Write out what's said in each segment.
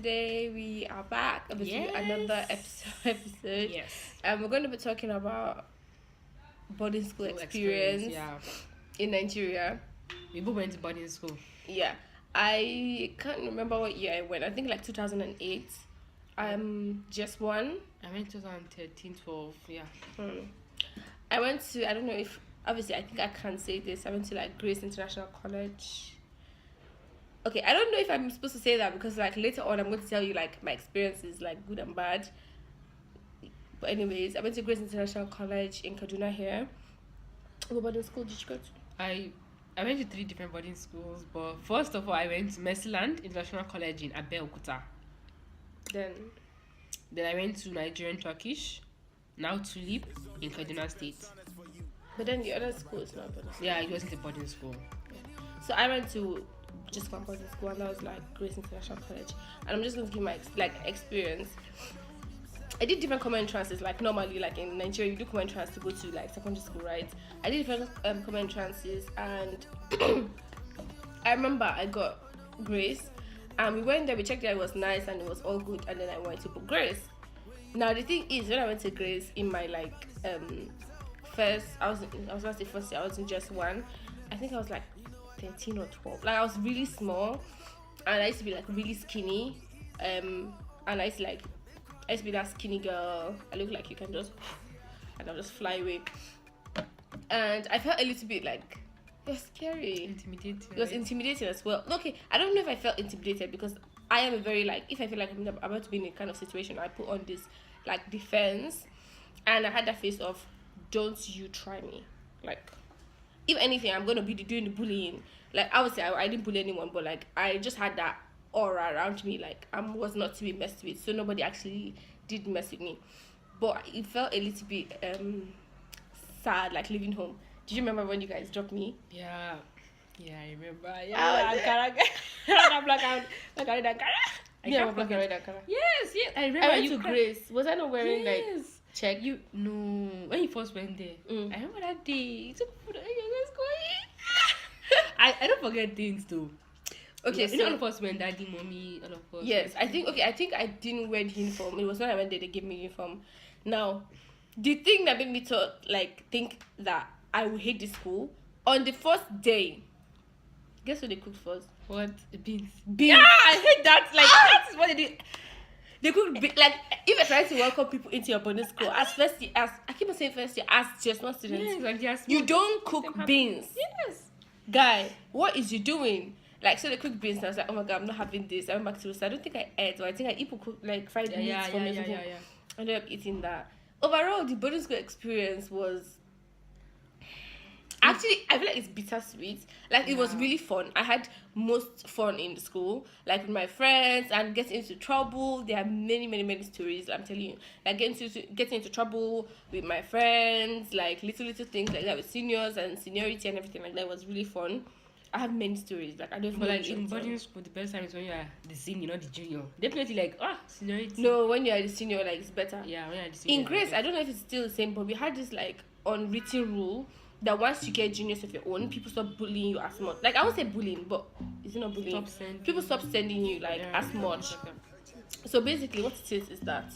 today we are back with another episode. Yes. We're going to be talking about boarding school experience in Nigeria. We both went to boarding school. Yeah. I can't remember what year I went. I think like 2008. Just one. I went 2013, 12, yeah. I went to, I don't know if, obviously I think I can't say this. I went to like Grace International College. Okay, I don't know if I'm supposed to say that because like later on I'm going to tell you like my experiences, like good and bad. But anyways, I went to Grace International College in Kaduna here. What boarding school did you go to? I went to 3 different boarding schools, but first of all I went to Mercyland International College in Abeokuta. Then I went to Nigerian Turkish, now Tulip in Kaduna State. But then the other school is not boarding school. Yeah, it wasn't a boarding school. So I went to just one boarding school, and that was like Grace International College. And I'm just going to give my experience. I did different common entrances, like normally, like in Nigeria, you do common entrance to go to like secondary school, right? I did different common entrances, and I remember I got Grace, and we went there. We checked that it was nice and it was all good, and then I went to book Grace. Now the thing is, when I went to Grace in my like first, I was gonna say first year, I was in just one. I think I was like 13 or 12. Like I was really small, and I used to be like really skinny, and I used to be that skinny girl. I look like you can just and I'll just fly away. And I felt a little bit like it was scary. Intimidating. It was intimidating as well. Okay, I don't know if I felt intimidated because I am a very like, if I feel like I'm about to be in a kind of situation, I put on this like defense, and I had that face of don't you try me. Like if anything, I'm gonna be doing the bullying. Like I would say I didn't bully anyone, but like I just had that aura around me, like I was not to be messed with, so nobody actually did mess with me. But it felt a little bit sad, like leaving home. Did you remember when you guys dropped me? Yeah, I remember. Yeah, Akara. Yes, I remember. I went to Grace. Was I not wearing like check? You no, when you first went there, I remember that day. You took food. Let's go eat. I don't forget things though. Okay, so all of us went, daddy, mommy, all of us. Yes, I think I didn't wear the uniform. It was when I went there they gave me uniform. Now, the thing that made me think that I would hate this school on the first day. Guess what they cooked first? What? Beans. Yeah, I hate that. Like that is what they did. They could like if you're trying to welcome people into your boarding school as first year, as I keep on saying first year, as just one student. Yes, like you don't cook beans. Yes. Guy, what is you doing? Like, so they cooked beans, and I was like, oh my god, I'm not having this. I went back to the I don't think I ate, or I think I even cooked like fried meats for me. I ended up eating that. Overall, the boarding school experience was actually, I feel like it's bittersweet. Like, it was really fun. I had most fun in the school, like with my friends, and getting into trouble. There are many stories, I'm telling you. Like, getting into trouble with my friends, like little things like that with seniors and seniority and everything like that was really fun. I have many stories. Like I don't. But like in boarding school, the best time is when you are the senior, not the junior. Definitely like seniority. No, when you are the senior, like it's better. Yeah, when you are the senior. In Grace, I don't know if it's still the same, but we had this like unwritten rule that once you get juniors of your own, people stop bullying you as much. Like I won't say bullying, but is it not bullying? People stop sending you like as much. So basically, what it is that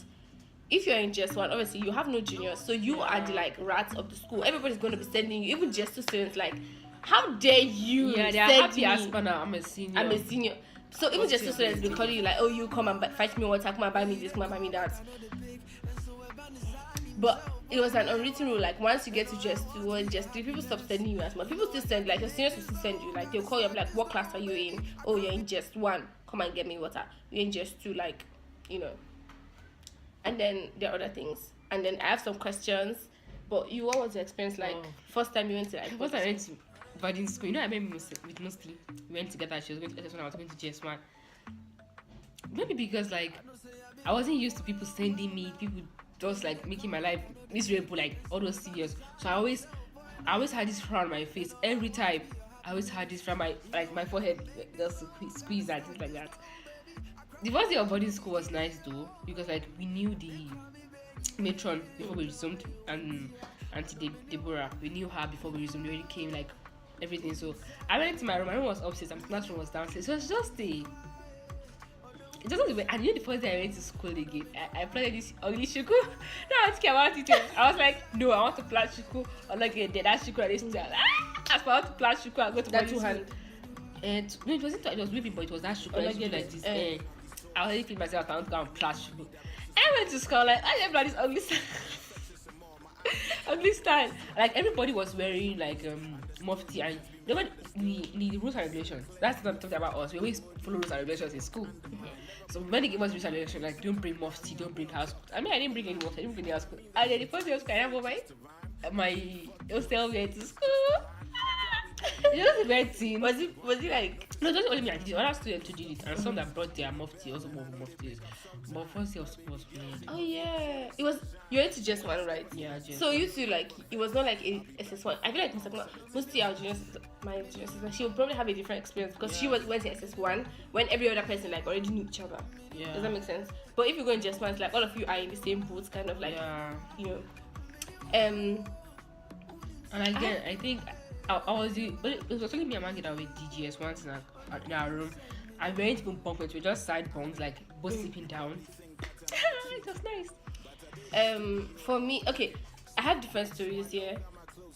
if you're in just one, obviously you have no juniors, so you are the like rats of the school. Everybody's going to be sending you, even just 2 students like. How dare you? Yeah, they are happy as fun. I'm a senior. So even just 2 students be calling you like, oh, you come and fight me water, come and buy me this, come and buy me that. But it was an unwritten rule. Like once you get to just 2 or just 3, people stop sending you as much. People still send, like your seniors will still send you. Like they'll call you up like, what class are you in? Oh, you're in just 1. Come and get me water. You're in just 2, like, you know. And then there are other things. And then I have some questions. But what was your experience like? First time you went to like first time I went to boarding school, you know, I met with Muslim. We went together. She was going to SS1, I was going to GS1. Maybe because like I wasn't used to people sending me, people just like making my life miserable, like all those serious. So I always had this frown on my face every time. I always had this frown my forehead just squeeze and things like that. The first day of boarding school was nice though, because like we knew the matron before we resumed, and Auntie Deborah, we knew her before we resumed. We already came like everything. So I went into my room. My room was upstairs and my classroom was downstairs. So it was just a it doesn't even. And you know the first day I went to school again, I planted this ugly shuku. No, I was scared about it. I was like, no, I want to plant shuku. I'm like, yeah, that shuku and this. As for I want to plant shuku, I go to That two hand. And no, it wasn't. It was whipping, but it was that shuku. I used to do like this. I already feel myself. I want to go and plant shuku. I went to school like I never had this ugly style. Ugly style. Like everybody was wearing like mufti and they went the rules and regulations. That's what I'm talking about us. We always follow rules and regulations in school. So when they give us rules and regulations, like don't bring mufti, don't bring house. I mean I didn't bring any mufti, I didn't bring any house. And then the first day I was kind of my hostel went to school. It was a weird thing. Was it like? No, it wasn't only me. I did it. Other students too did it, and some that brought their mufti also more muftis. But first day of school was weird. Oh yeah, it was. You went to just one, right? Yeah, just. So you two like it was not like a SS1. I feel like mostly our junior sister, my junior sister, she would probably have a different experience because she went to SS1 when every other person like already knew each other. Yeah. Does that make sense? But if you go in just one, it's like all of you are in the same boat, kind of like you know. And again, I think. I was it was only me and Maggie that were DGS once in our room. And we weren't even bunkers, we were just side bunks, like both sleeping down. It was nice. For me, okay, I have different stories here,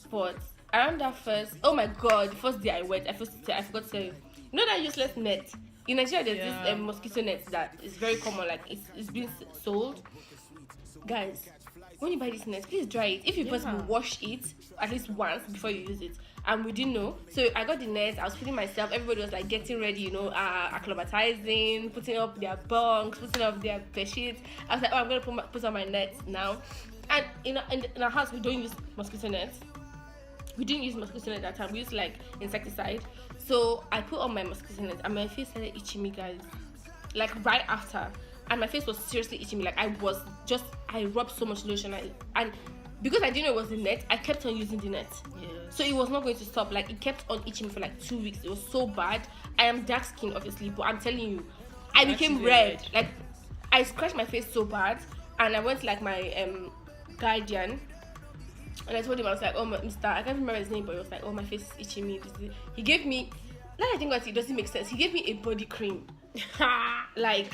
but around that oh my god, the first day I went, I forgot to tell you. You know that useless net? In Nigeria, there's this mosquito net that is very common, like it's being sold. Guys, when you buy this net, please dry it. If you possibly wash it at least once before you use it. And we didn't know. So I got the net, I was feeding myself, everybody was like getting ready, you know, acclimatizing, putting up their bunks, putting up their bed sheets. I was like, oh, I'm gonna put on my nets now. And in our house we don't use mosquito nets. We didn't use mosquito net that time, we used like insecticide. So I put on my mosquito net and my face started itching me, guys. Like right after. And my face was seriously itching me. Like I rubbed so much lotion and because I didn't know it was the net, I kept on using the net. Yeah. So it was not going to stop. Like it kept on itching me for like 2 weeks. It was so bad. I am dark skinned obviously, but I'm telling you, I became red. Like I scratched my face so bad, and I went to like my guardian, and I told him, I was like, oh Mr. I can't remember his name, but he was like, oh my face is itching me. He gave me. Now I think it doesn't make sense. He gave me a body cream, like.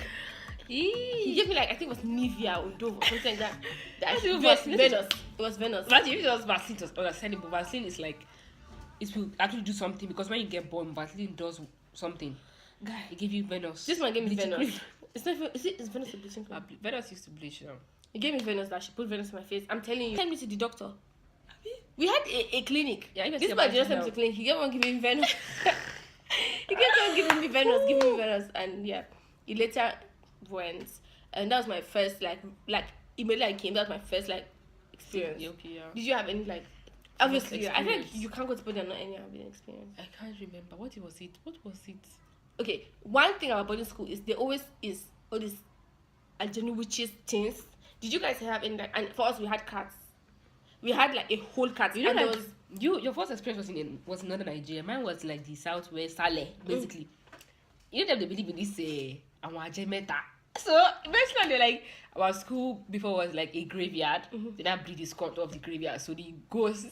He gave me like I think it was Nivea or Dove or something like that. It was Venus. It was Venus. Imagine if it was Vaseline, it was understandable. Vaseline is like it will actually do something because when you get born, Vaseline does something. Guy, he gave you Venus. This man gave me Venus. It's not. Is Venus a bleaching cream? Venus used to bleach now. He gave me Venus that she put Venus in my face. I'm telling you. Send me to the doctor. We had a clinic. Yeah, this man just sent me to clinic. He kept on giving me Venus. He kept on giving me Venus, and yeah, he later went, and that was my first like immediately I came. That was my first like experience. Yeah. Did you have any like? Obviously, I think you can't go to boarding and not any having experience. I can't remember what was it. Okay, one thing about boarding school is there always is all these Ajanu witches things. Did you guys have any like? And for us, we had cats. We had like a whole cat. You know, like, your first experience was in northern Nigeria. Mine was like the southwest Saleh, basically. You know that they believe in this Awajemeta. So basically, like our school before was like a graveyard. They now breed the scum of the graveyard. So the ghosts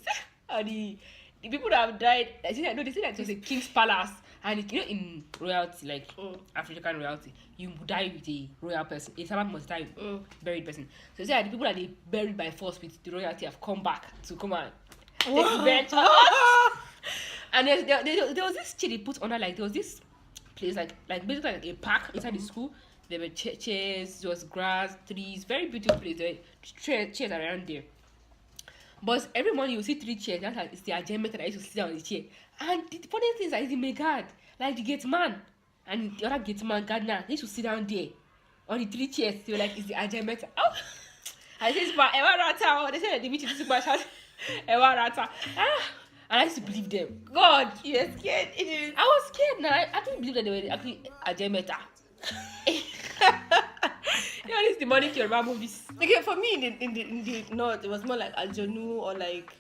and the people that have died. They say that it was a king's palace. And you know, in royalty, like African royalty, you die with a royal person. A servant must die with a buried person. So they say that the people that they buried by force with the royalty have come back to come and take revenge. And there was this chair they put under, like there was this place like basically like a park inside the school. There were chairs, there was grass, trees, very beautiful place. There were chairs around there. But every morning you see 3 chairs. That's like it's the agenda that I used to sit down on the chair. And the funny thing is that it's the main guard, like the gate man and the other gate man gardener. They used to sit down there on the 3 chairs. They were like, it's the agenda. Oh, I said, "But Ewa Rata." They said that they meet you to my house. Ewa Rata. And I used to believe them. God, you're scared. It is. I was scared. Now I actually believe that they were actually agenda. You know, this demonic Yoruba movies. Okay, for me in the north, it was more like aljanu or like,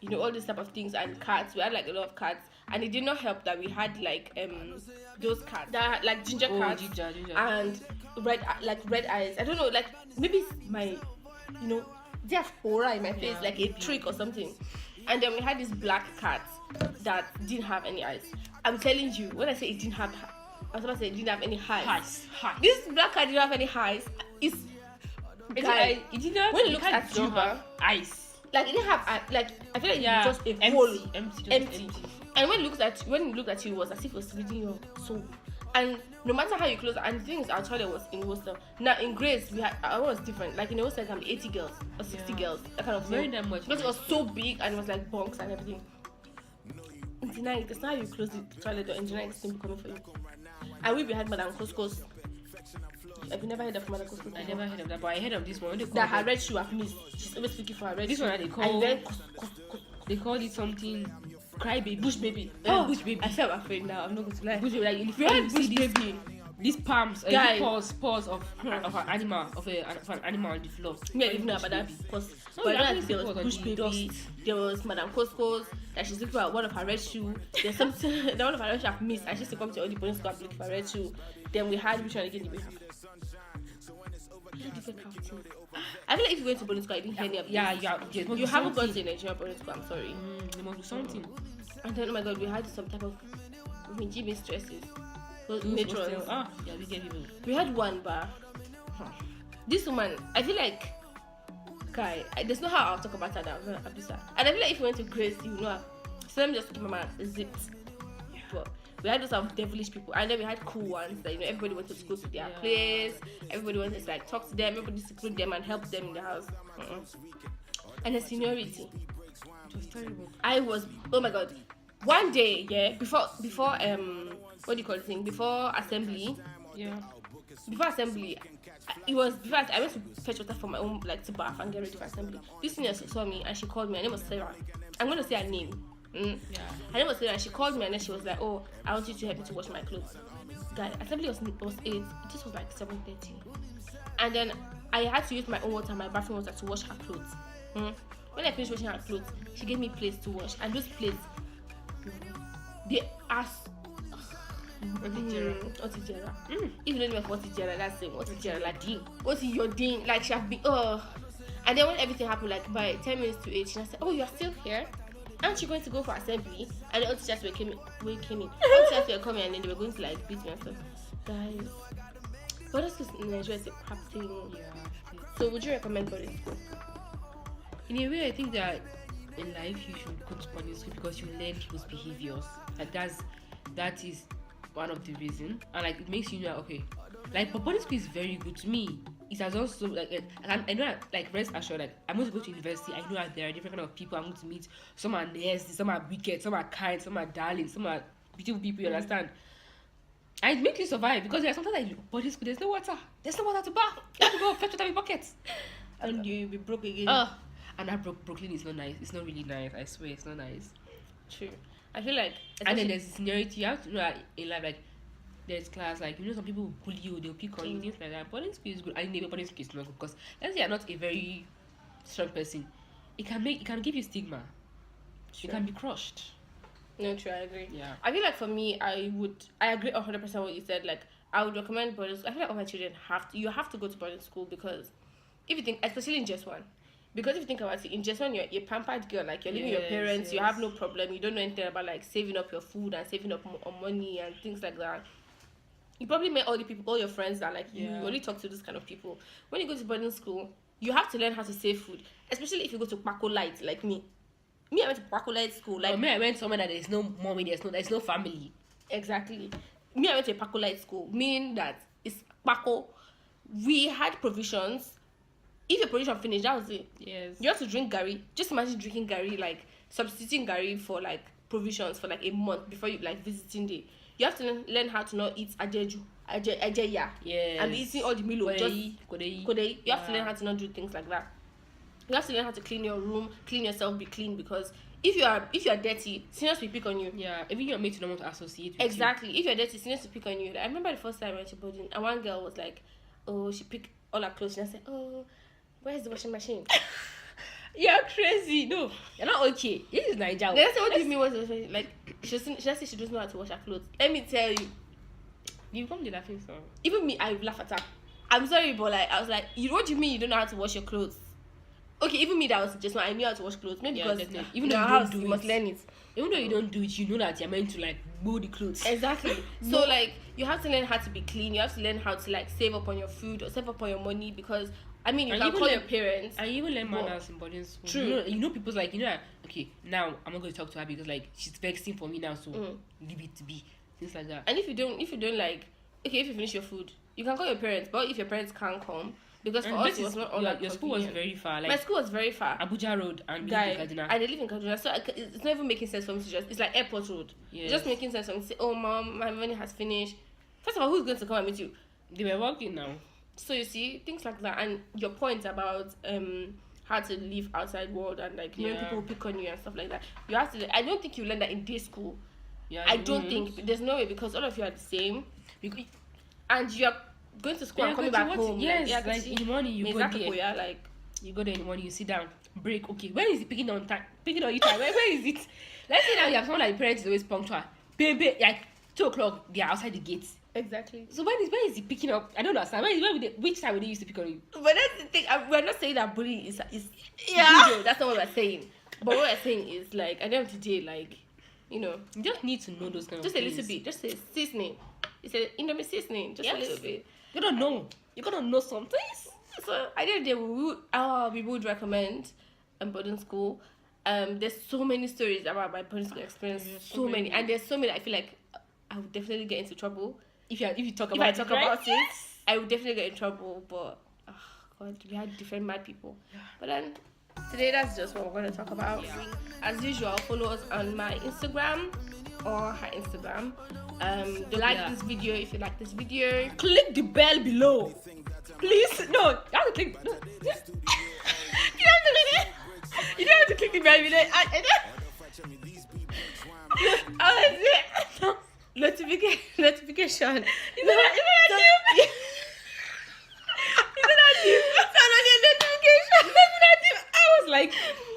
you know, all these type of things, and cats. We had like a lot of cats, and it did not help that we had like those cats that had, like ginger cats ginger. And red eyes. I don't know, like maybe it's my, you know, they have aura in my face, like a trick or something. And then we had this black cat that didn't have any eyes. I'm telling you, when I say it didn't have I was about to say it didn't have any highs. Highs. This black car didn't have any highs. It's guy. It did not. When it looks at you, ice. like it didn't have like I feel like Yeah. it was just a Empty. hole. Empty. And when it looked at you, it was as if it was reading your soul. And no matter how you close, and the thing is, our toilet was in hostel. Now in Grace, we had our was different. Like in the hostel, it can be 80 girls or 60 girls, that kind of Very thing. that much. Because it was so big and it was like bunks and everything. In the night, that's not how you close the toilet door. In the night, it's still coming for you. And we had Madame Couscous. Have you never heard of Madame Couscous? I never heard of that, but I heard of this one. That her red shoe have missed. She's always speaking for her red This shoe. one they And call. then They called it something. Cry baby. bush baby. Bush baby. I felt afraid now. I'm not going to lie. Bush baby. Like if We you had see bush this, baby. these palms, Guy. paws of an animal, of an animal on the floor. Me, I didn't know about that because No, but you then actually there put was on bush the baby, dust. there was Madame Couscous that she's looking for one of her red shoe. There's something that one of her red shoe have missed. And she used to come to all the police squad looking for her red shoe. Then we had which one again did we have? We had different cartoons. I feel like if you went to boarding school, I didn't hear any of this. You haven't gone to a Nigerian boarding school. I'm sorry. There must be something. And then oh my god, we had some type of Jimmy stresses. Those Who's matrons. hostel? Yeah, we get people. We had one bar. This woman, I feel like, there's no how I'll talk about her now. I'm gonna abuse her. And I feel like if you went to Grace, you know her. So let me just keep my mouth zipped. But we had those devilish people, and then we had cool ones that everybody wanted to go to their place. Everybody wanted to like talk to them. Everybody to seclude them and help them in the house. And the seniority. It was terrible. I was oh my god. One day, before what do you call the thing? Before assembly. Yeah. Before assembly, it was before I went to fetch water for my own, like to bath and get ready for assembly. This senior saw me and she called me. Her name was Sarah. I'm gonna say her name. Yeah. Her name was Sarah. And she called me and then she was like, "Oh, I want you to help me to wash my clothes." Guy, assembly was 8. This was like 7:30, and then I had to use my own water, my bathroom water, to wash her clothes. When I finished washing her clothes, she gave me plates to wash, and those plates, they asked. Otijera. If you don't know what Otijera, that's it. Otijera, like ding. What's your ding? Like she have been And then when everything happened, like by 10 minutes to 8, she said, "Oh, you're still here? Aren't you going to go for assembly?" And the Otijers were came in. Otijers were coming, and then they were going to like beat me and stuff. Guys, but that's because Nigeria is a crap thing. Yeah. So would you recommend boarding school? In a way, I think that in life you should go to boarding school because you learn people's behaviors. Like that is one of the reasons, and like it makes you know okay, like but boarding school is very good to me. It has also like I know like rest assured like I'm going to go to university. I know that there are different kind of people I'm going to meet. Some are nasty, some are wicked, some are kind, some are darling, some are beautiful people. You understand? And it makes you survive because there's sometimes like boarding school. There's no water to bath. You have to go fetch water with buckets, And you'll be broke again. And that Brooklyn is not nice. It's not really nice. I swear, it's not nice. True. I feel like, And then there's seniority. You have to know that in life, like there's class, like some people will bully you, they'll pick on you, things like that. Boarding school is good. I think boarding school is not good because let's say you're not a very strong person, it can give you stigma. True. You can be crushed. No, true. I agree. Yeah. I feel like for me, I agree 100% what you said. Like I would recommend boarding school. I feel like all my children you have to go to boarding school because if you think, especially in just one. Because if you think about it, in just one, you're a pampered girl. Like, you're living with your parents, you have no problem. You don't know anything about, like, saving up your food and saving up on money and things like that. You probably met all your friends that, like, you only talk to those kind of people. When you go to boarding school, you have to learn how to save food. Especially if you go to Paco Light, like me. I went to Paco Light school. Like, I went somewhere that there's no mommy, there's no family. Exactly. I went to a Paco Light school, meaning that it's Paco. We had provisions. If your provision finished, that was it. Yes. You have to drink Gary. Just imagine drinking Gary, like substituting Gary for like provisions for like a month before you like visiting day. You have to learn how to not eat ajeya. Yes. And be eating all the milo. Kodei. You have to learn how to not do things like that. You have to learn how to clean your room, clean yourself, be clean because if you are dirty, seniors will pick on you. Yeah, even your mates don't want to associate with Exactly. If you're dirty, seniors will pick on you. Like, I remember the first time I went to boarding, and one girl was like, "Oh, she picked all her clothes," and I said, "Oh, where's the washing machine?" You're crazy. No, you're not okay. This is Nigeria. Then I said, "What do you mean what's the washing machine?" Like, she said she doesn't know how to wash her clothes. Let me tell you. You become the laughing stock. Even me, I laugh at her. I'm sorry, but like, I was like, what do you mean you don't know how to wash your clothes? Okay, even me that was just I knew how to wash clothes. Maybe Yeah, because definitely. even Even in though our you don't house, do you it. must learn it. Even though you don't do it, you know that you're meant to like mold the clothes. Exactly. So like you have to learn how to be clean. You have to learn how to like save up on your food or save up on your money because I mean you And can even call learn- your parents. And you even learn but- manners in boarding school. True. You know people's like, that, okay, now I'm not going to talk to her because like she's vexing for me now, so leave it to be. Things like that. And if you don't like, okay, if you finish your food, you can call your parents. But if your parents can't come, because for And us this it was is- not all your, that your school was convenient. very far. Like My school was very far. Abuja Road and Guy, Kaduna. and they live in Kaduna, so it's not even making sense for me to just. It's like airport road. Yes. It's just making sense for me to say, "Oh, mom, my money has finished." First of all, who's going to come and meet you? They were working now. So you see things like that, and your point about how to live outside world and like when Yeah. people pick on you and stuff like that. You have to. I don't think you learn that in day school. Yeah, I don't think there's no way because all of you are the same, Because, and you're going to school and coming back home. Yes, like, like in the morning you go there. yeah, like You go there in the morning, you sit down, break. Okay, when is it picking on time? Picking on you time? Where is it? Let's say now you have someone like the parents is always punctual. Baby, like 2:00, they are outside the gates. exactly. So when is he picking up? I don't understand. Which time would they used to pick on you? But that's the thing. We're not saying that bullying is Yeah. video. That's not what we're saying. But what we're saying is like at the end of the day, like you know, You just need to know those kind just of a things. little bit, just a seasoning. It's a Indomie seasoning, just Yes. a little bit. You don't know. You gotta know some things. So at the end of the day, we would recommend boarding school. There's so many stories about my boarding school experience. Yeah, So many, and there's so many. I feel like I would definitely get into trouble If you talk if about I talk it, right? about it. I would definitely get in trouble. But oh God, we had different mad people. But then today, that's just what we're going to talk about. Yeah. As usual, follow us on my Instagram or her Instagram. Like Yeah. this video if you like this video. Click the bell below. Please, no, you have to click. No. You don't have to click the bell below. Notification. Is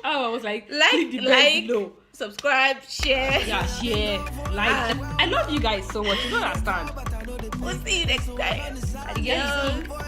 I was like, click the bell like, below. subscribe, share. Yeah, share, like. I love you guys so much. You don't understand. We'll see you next time. Adios.